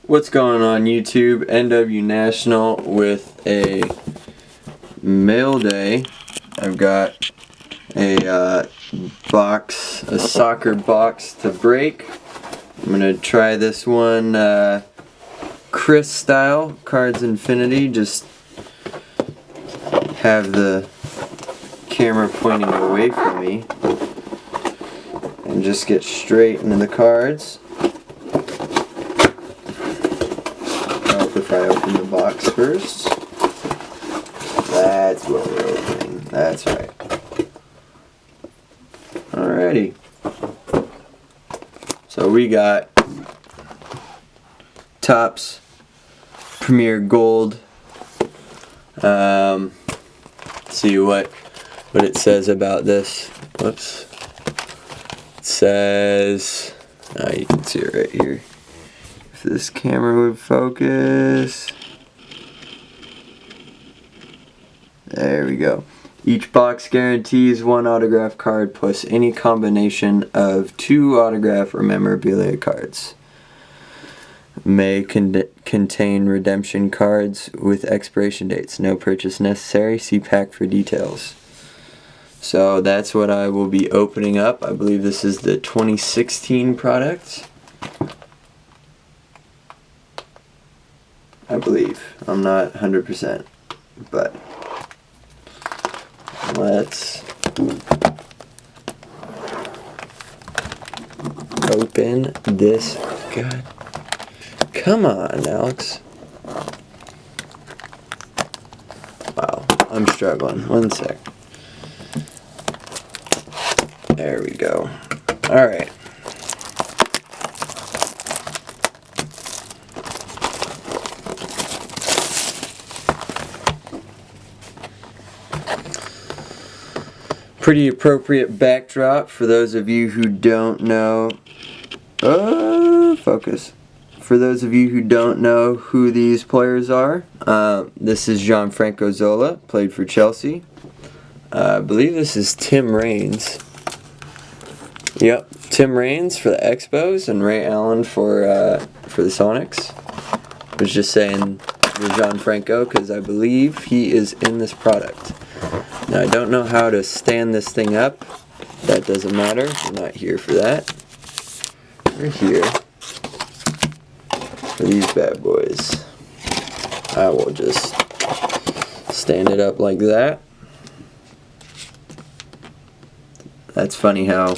What's going on YouTube? NW National with a mail day. I've got a box, a soccer box to break. I'm gonna try this one Chris style, Cards Infinity. Just have the camera pointing away from me and just get straight into the cards. If I open the box first. That's what we're opening. That's right. Alrighty. So we got Topps Premier Gold. See what it says about this. Whoops. It says, you can see it right here. If this camera would focus. There we go. Each box guarantees one autograph card plus any combination of 2 autograph or memorabilia cards. May contain redemption cards with expiration dates. No purchase necessary. See pack for details. So that's what I will be opening up. I believe this is the 2016 product. I believe. I'm not 100%, but let's open this. God, come on, Alex. Wow, I'm struggling. One sec. There we go. All right. Pretty appropriate backdrop for those of you who don't know. Focus. For those of you who don't know who these players are, this is Gianfranco Zola, played for Chelsea. I believe this is Tim Raines. Yep, Tim Raines for the Expos and Ray Allen for the Sonics. I was just saying the Gianfranco because I believe he is in this product. Now I don't know how to stand this thing up. That doesn't matter. I'm not here for that. We're here for these bad boys. I will just stand it up like that. That's funny how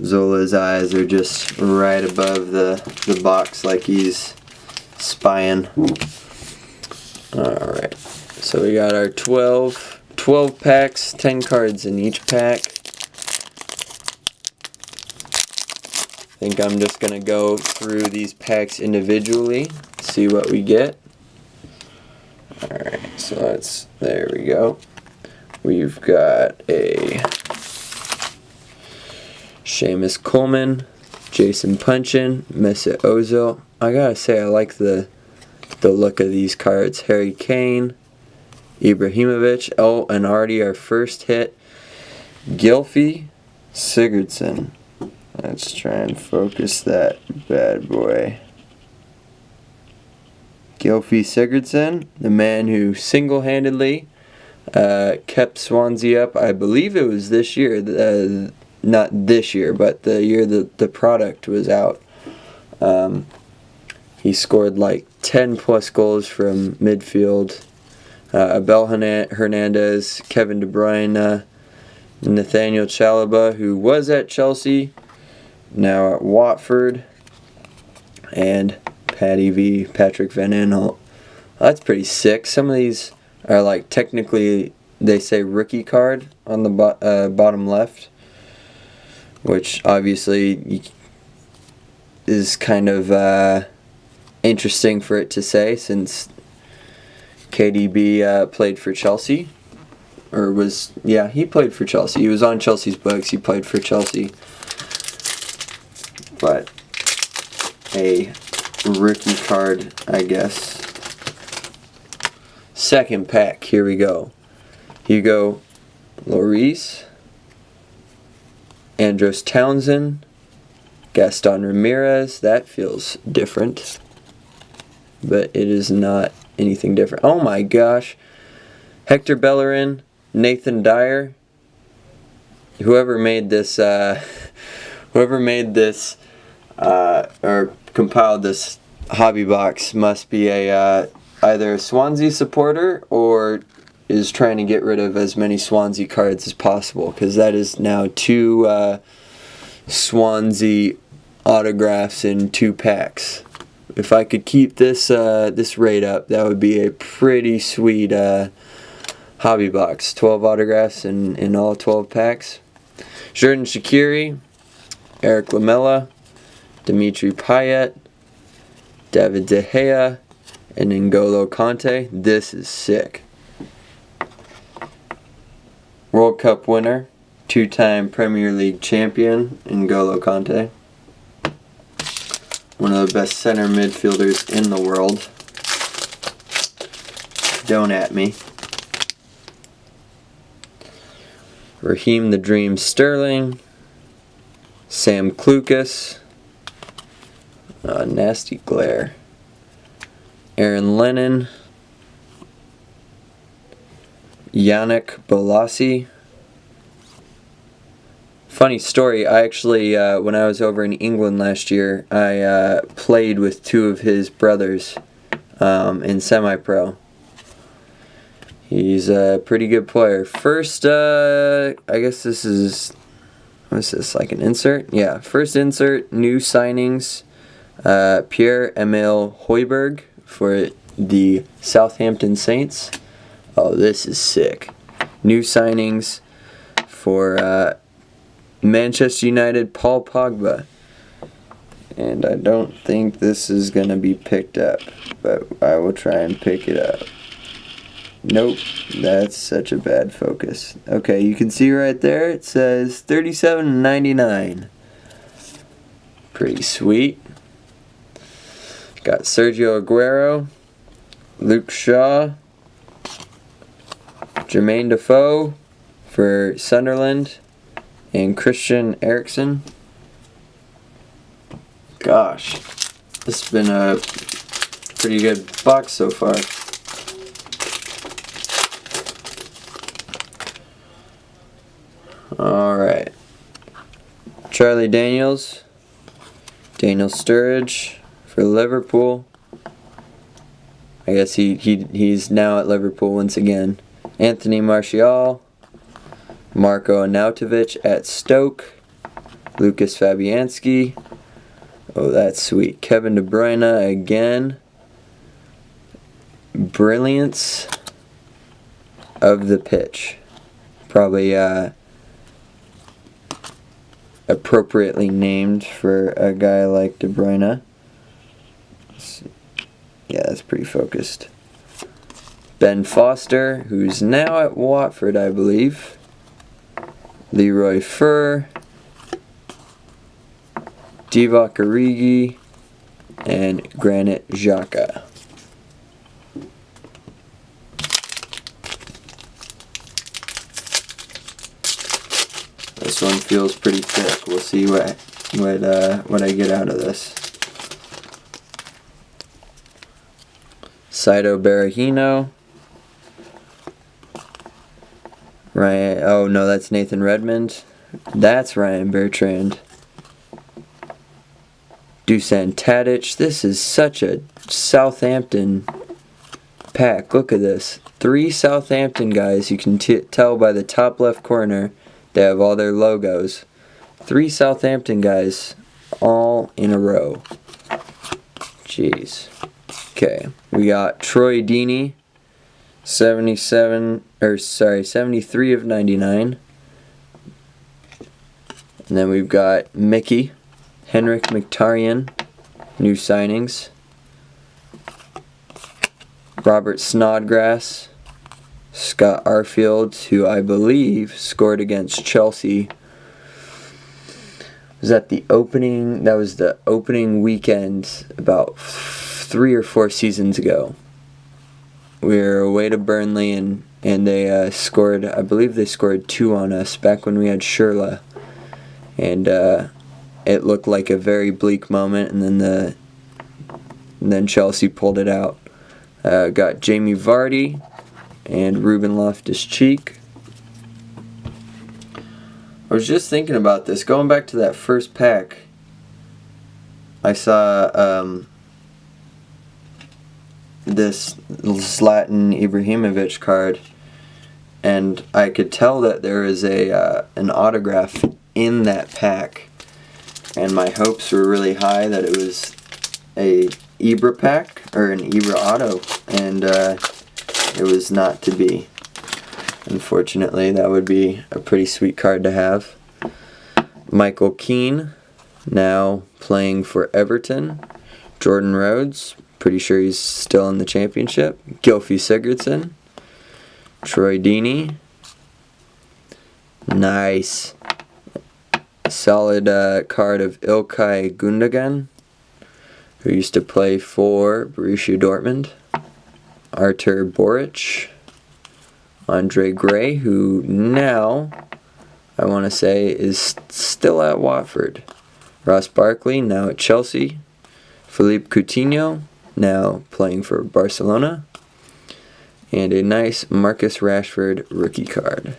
Zola's eyes are just right above the box like he's spying. Alright, so we got our 12 packs, 10 cards in each pack. I think I'm just going to go through these packs individually, see what we get. Alright, so there we go. We've got a Seamus Coleman, Jason Punchin, Mesut Ozil. I gotta say I like the look of these cards. Harry Kane, Ibrahimovic. Oh, and already our first hit, Gylfi Sigurdsson. Let's try and focus that bad boy. Gylfi Sigurdsson, the man who single-handedly kept Swansea up. I believe it was this year, not this year, but the year that the product was out. He scored like 10 plus goals from midfield. Abel Hernandez, Kevin De Bruyne, Nathaniel Chalobah, who was at Chelsea, now at Watford, and Patrick Van Aanholt. That's pretty sick. Some of these are like technically they say rookie card on the bottom left, which obviously is kind of interesting for it to say since KDB played for Chelsea, or he played for Chelsea. He was on Chelsea's books. He played for Chelsea, but a rookie card, I guess. Second pack. Here we go. Hugo Lloris, Andros Townsend, Gaston Ramirez. That feels different. but it is not anything different. Oh my gosh. Hector Bellerin, Nathan Dyer. Whoever made this or compiled this hobby box must be a either a Swansea supporter or is trying to get rid of as many Swansea cards as possible, because that is now 2 Swansea autographs in 2 packs. If I could keep this this rate up, that would be a pretty sweet hobby box. 12 autographs in all 12 packs. Xherdan Shaqiri, Eric Lamela, Dimitri Payet, David De Gea, and N'Golo Kanté. This is sick. World Cup winner, 2-time Premier League champion, N'Golo Kanté. One of the best center midfielders in the world. Don't at me. Raheem the Dream Sterling. Sam Klukas. Nasty glare. Aaron Lennon. Yannick Bolasie. Funny story, I actually, when I was over in England last year, I played with 2 of his brothers in semi-pro. He's a pretty good player. First, I guess this is, what's this, like an insert? Yeah, first insert, new signings. Pierre-Emile Højbjerg for the Southampton Saints. Oh, this is sick. New signings for Manchester United, Paul Pogba. And I don't think this is going to be picked up, but I will try and pick it up. Nope, that's such a bad focus. Okay, you can see right there it says $37.99. Pretty sweet. Got Sergio Aguero, Luke Shaw, Jermaine Defoe for Sunderland, and Christian Eriksen. Gosh, this has been a pretty good box so far. Alright. Charlie Daniels, Daniel Sturridge for Liverpool. I guess he's now at Liverpool once again. Anthony Martial, Marko Arnautovic at Stoke, Lucas Fabianski. Oh, that's sweet. Kevin De Bruyne again. Brilliance of the pitch. Probably appropriately named for a guy like De Bruyne. Yeah, that's pretty focused. Ben Foster, who's now at Watford, I believe. Leroy Fer. Divock Origi. And Granit Xhaka. This one feels pretty thick. We'll see what I get out of this. Saido Berahino. Ryan. Oh no, that's Nathan Redmond. That's Ryan Bertrand. Dusan Tadic. This is such a Southampton pack. Look at this. 3 Southampton guys. You can tell by the top left corner. They have all their logos. 3 Southampton guys all in a row. Jeez. Okay, we got Troy Deeney, 73 of 99. And then we've got Mickey, Henrik Mkhitaryan, new signings. Robert Snodgrass, Scott Arfield, who I believe scored against Chelsea. Was that the opening? That was the opening weekend about 3 or 4 seasons ago. We were away to Burnley and they scored. I believe they scored 2 on us back when we had Schürrle, and it looked like a very bleak moment. And then and then Chelsea pulled it out. Got Jamie Vardy and Ruben Loftus-Cheek. I was just thinking about this. Going back to that first pack, I saw this Zlatan Ibrahimovic card, and I could tell that there is an autograph in that pack, and my hopes were really high that it was a Ibra pack or an Ibra auto, and it was not to be. Unfortunately, that would be a pretty sweet card to have. Michael Keane, now playing for Everton. Jordan Rhodes, pretty sure he's still in the championship. Gylfi Sigurdsson. Troy Deeney. Nice. Solid card of Ilkay Gundogan, who used to play for Borussia Dortmund. Artur Boric. Andre Gray, who now, I want to say, is still at Watford. Ross Barkley, now at Chelsea. Philippe Coutinho, now playing for Barcelona. And a nice Marcus Rashford rookie card.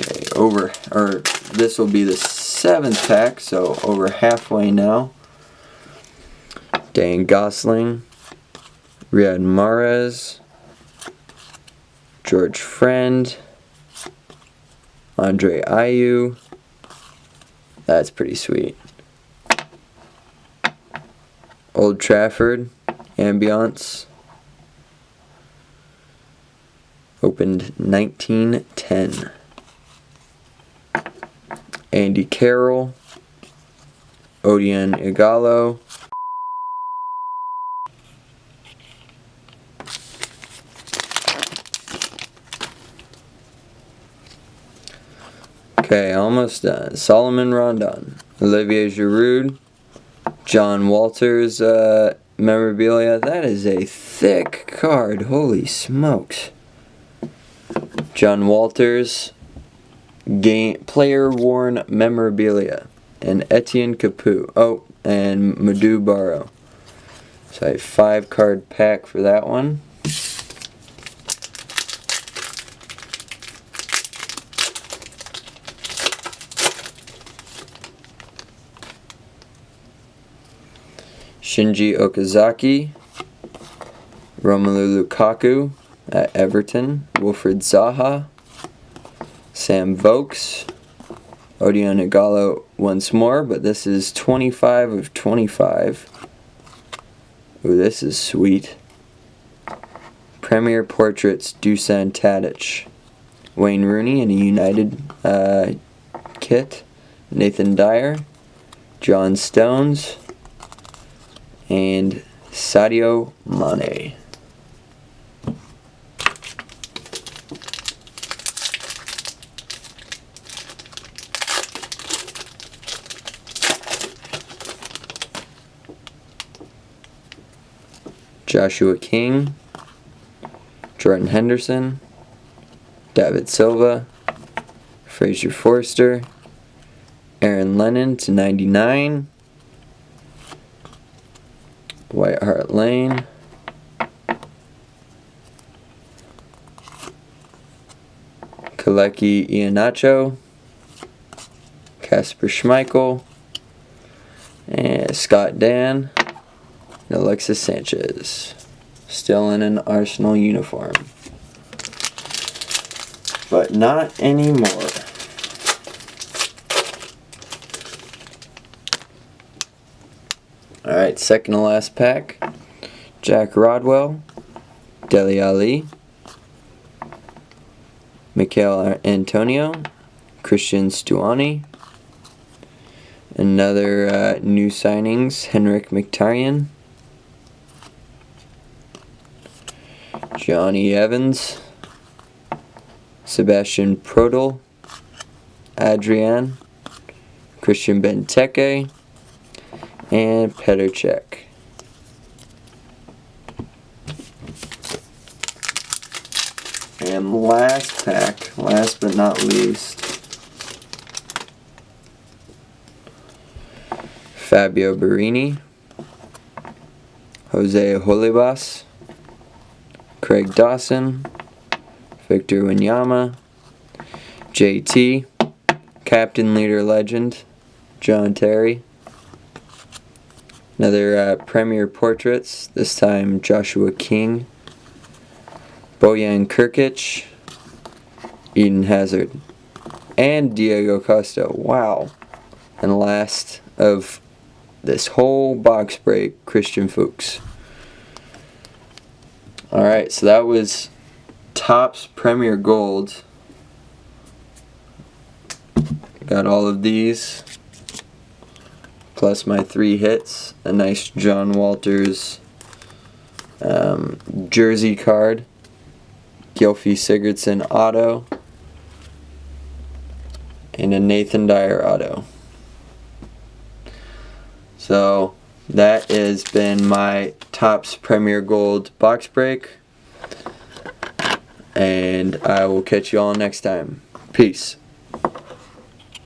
Okay, this will be the 7th pack, so over halfway now. Dan Gosling, Riyad Mahrez, George Friend, Andre Ayew. That's pretty sweet. Old Trafford, ambiance. Opened 1910. Andy Carroll, Odion Igalo, okay, almost done. Solomon Rondon, Olivier Giroud, John Walters memorabilia. That is a thick card. Holy smokes. John Walters, player worn memorabilia, and Etienne Capoue. Oh, and Madou Barrow. So a 5-card pack for that one. Shinji Okazaki, Romelu Lukaku at Everton, Wilfried Zaha, Sam Vokes, Odion Igalo once more, but this is 25 of 25. Ooh, this is sweet. Premier Portraits, Dusan Tadic, Wayne Rooney in a United kit, Nathan Dyer, John Stones, and Sadio Mane. Joshua King, Jordan Henderson, David Silva, Fraser Forster, Aaron Lennon to 99, White Hart Lane, Kaleki Iheanacho, Kasper Schmeichel, and Scott Dan, and Alexis Sanchez, still in an Arsenal uniform, but not anymore. Alright, second to last pack. Jack Rodwell, Dele Alli, Mikel Antonio, Christian Stuani, another new signings, Henrik Mkhitaryan, Johnny Evans, Sebastian Prödl, Adrian, Christian Benteke, and Petr Cech. And last pack, last but not least, Fabio Barini, Jose Holibas, Craig Dawson, Victor Wanyama, JT, Captain Leader Legend, John Terry. Another Premier Portraits, this time Joshua King, Bojan Krkic, Eden Hazard, and Diego Costa. Wow. And last of this whole box break, Christian Fuchs. Alright, so that was Topps Premier Gold. Got all of these, plus my 3 hits. A nice John Walters jersey card, Gylfi Sigurdsson auto, and a Nathan Dyer auto. So that has been my Topps Premier Gold box break, and I will catch you all next time. Peace.